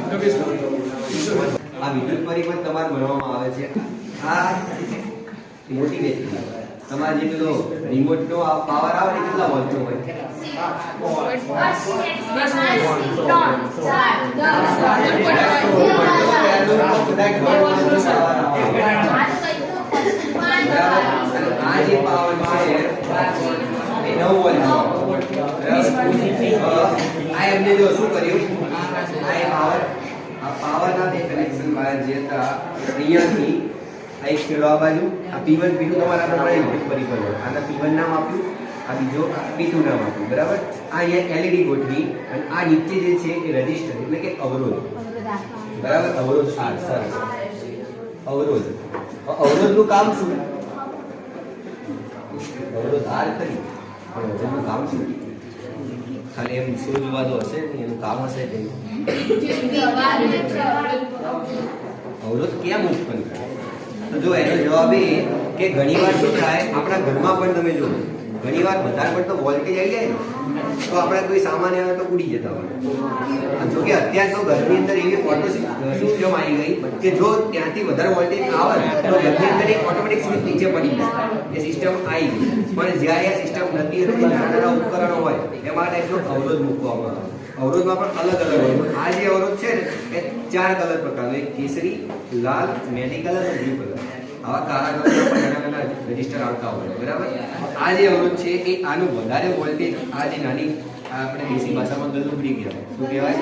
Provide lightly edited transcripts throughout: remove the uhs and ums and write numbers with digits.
આ વિદ્યુત પરિપથ તમારે ભણવામાં આવે છે. આ મોટી બેટરી તમારે જે પેલો રિમોટ નો પાવર આવે ને કેટલા વોલ્ટ નો હોય? આ જે પાવર છે એ 9 વોલ્ટ નો. આ એમને જો શું કર્યું, આ પાવર ના બે કનેક્શન વાયર જે હતા અહીંયાથી આ એક છેડો આ બાજુ, આ P1 P2 તમારા આપણે વિદ્યુત પરિપથ હોય. આના P1 નામ આપ્યું, આ બીજો P2 નામ આપ્યું, બરાબર. આ અહીંયા LED ગોઠવી અને આ નીચે જે છે એ રેઝિસ્ટર એટલે કે અવરોધ, બરાબર. અવરોધ અવરોધનું કામ શું? અવરોધ આર કરી પણ અવરોધનું કામ શું? ખાલી એમ શોધવા તો હશે ને, એનું કામ હશે કે અવરોધ કેમ ઉત્પન્ન કરે? તો જો એનો જવાબ એ કે ઘણીવાર શું થાય, આપણા ઘરમાં પણ તમે જો ઘણીવાર વધારે પડતો વોલ્ટેજ આવી જાય ને તો આપણે કોઈ સામાન આવે તો ઉડી જતા હોય. જો કે અત્યારે તો ઘરની અંદર એવી ઓટો સિસ્ટમ આવી ગઈ કે જો ત્યાંથી વધારે વોલ્ટેજ આવે તો ઘરની અંદર એક ઓટોમેટિક સ્વિચ નીચે પડી જાય, એ સિસ્ટમ આવી ગઈ. પણ જ્યારે આ સિસ્ટમ નથી હતી, નાના નાના ઉપકરણો હોય એમાં ટાઈપનો અવરોધ મૂકવામાં આવે. અવરોધમાં પણ અલગ અલગ હોય. આ જે અવરોધ છે ને એ 4 કલર પ્રકારનો, એક કેસરી, લાલ, મહેંદી કલર અને બ્લુ કલર. આવા કાળા કલરના પણ નાના નાના રજિસ્ટર આવતા હોય, બરાબર. આ જે અવરોધ છે એ આનું વધારે વોલ્ટેજ, આ જે નાની આપણે દેશી ભાષામાં ગલુબડી કહેવાય. શું કહેવાય?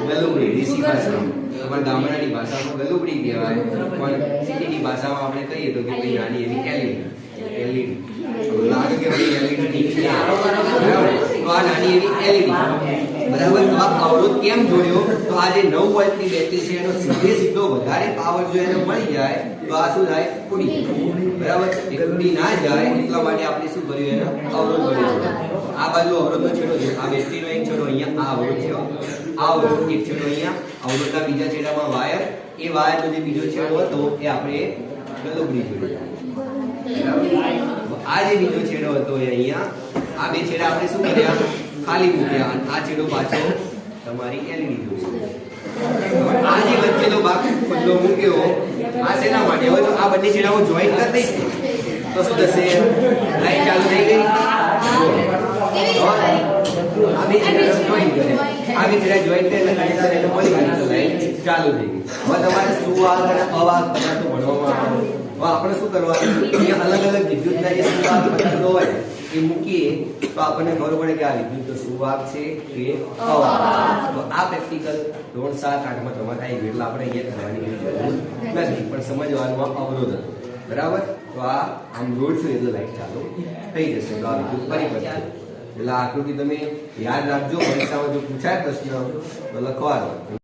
ગલુબડી. દેશી ભાષામાં, તમારા ગામડાની ભાષામાં ગલુબડી કહેવાય, પણ સિટીની ભાષામાં આપણે કહીએ તો કે ભાઈ નાની એવી LED. લાગે કે ભાઈ LED નીકળી આવે, તો આ નાની એવી LED, બરાબર. તો આ અવરોધ કેમ જોડ્યો? તો આ જે 9 વોલ્ટની બેટરી છે એનો સીધો વધારે પાવર જો એને મળી જાય તો આ શું થાય? ઉડી જાય, બરાબર. એ ઉડી ના જાય એટલા માટે આપણે શું કર્યું? એનો અવરોધ જોડ્યો. આ બાજુ અવરોધનો છેડો છે, આ બેટરીનો એક છેડો અહીંયા, આ અવરોધ છે, આ અવરોધ એક છેડો અહીંયા, અવરોધના બીજા છેડામાં વાયર, એ વાયરનો જે બીજો છેડો હતો એ આપણે ગલુબડી જોડ્યો, બરાબર. આ જે બીજો છેડો હતો એ અહીંયા, આ બે છેડા આપણે શું કર્યા? ખાલી મૂક્યા. આ છેડો પાછો તમારી LED જોડ્યો. આ જે વચ્ચેનો ભાગ ખુલ્લો મૂક્યો આ શેના માટે? હવે જો આ બંને છેડાઓ જોઈન્ટ કરી દઈશ તો શું થશે? લાઈટ ચાલુ થઈ ગઈ. આ બે છેડા જોઈન્ટ કરે, આ બે છેડા જોઈન્ટ કરે એટલે કનેક્શન એટલે મળી ગયું, તો લાઈટ ચાલુ થઈ ગઈ. હવે તમારે સુવાહક અને અવાહક પદાર્થો ભણવામાં આવે. હવે આપણે શું કરવાનું? અહીંયા અલગ અલગ વિદ્યુતના જે સુવાહક પદાર્થો હોય એ મૂકીએ તો આપણને ખબર પડે કે આ વિદ્યુત સુવાહક છે કે અવાહક. તો આ પ્રેક્ટિકલ ધોરણ 7 8 માં તમારે આવી ગયું એટલે આપણે અહીંયા કરવાની જરૂર નથી, પણ સમજવાનું આ અવરોધ હતો, બરાબર. તો આ આમ જોડશું એટલે લાઈટ ચાલુ થઈ જશે. તો આ વિદ્યુત પરિપથ એટલે આ આકૃતિ તમે યાદ રાખજો, પરીક્ષામાં જો પૂછાય પ્રશ્ન તો લખવાનો.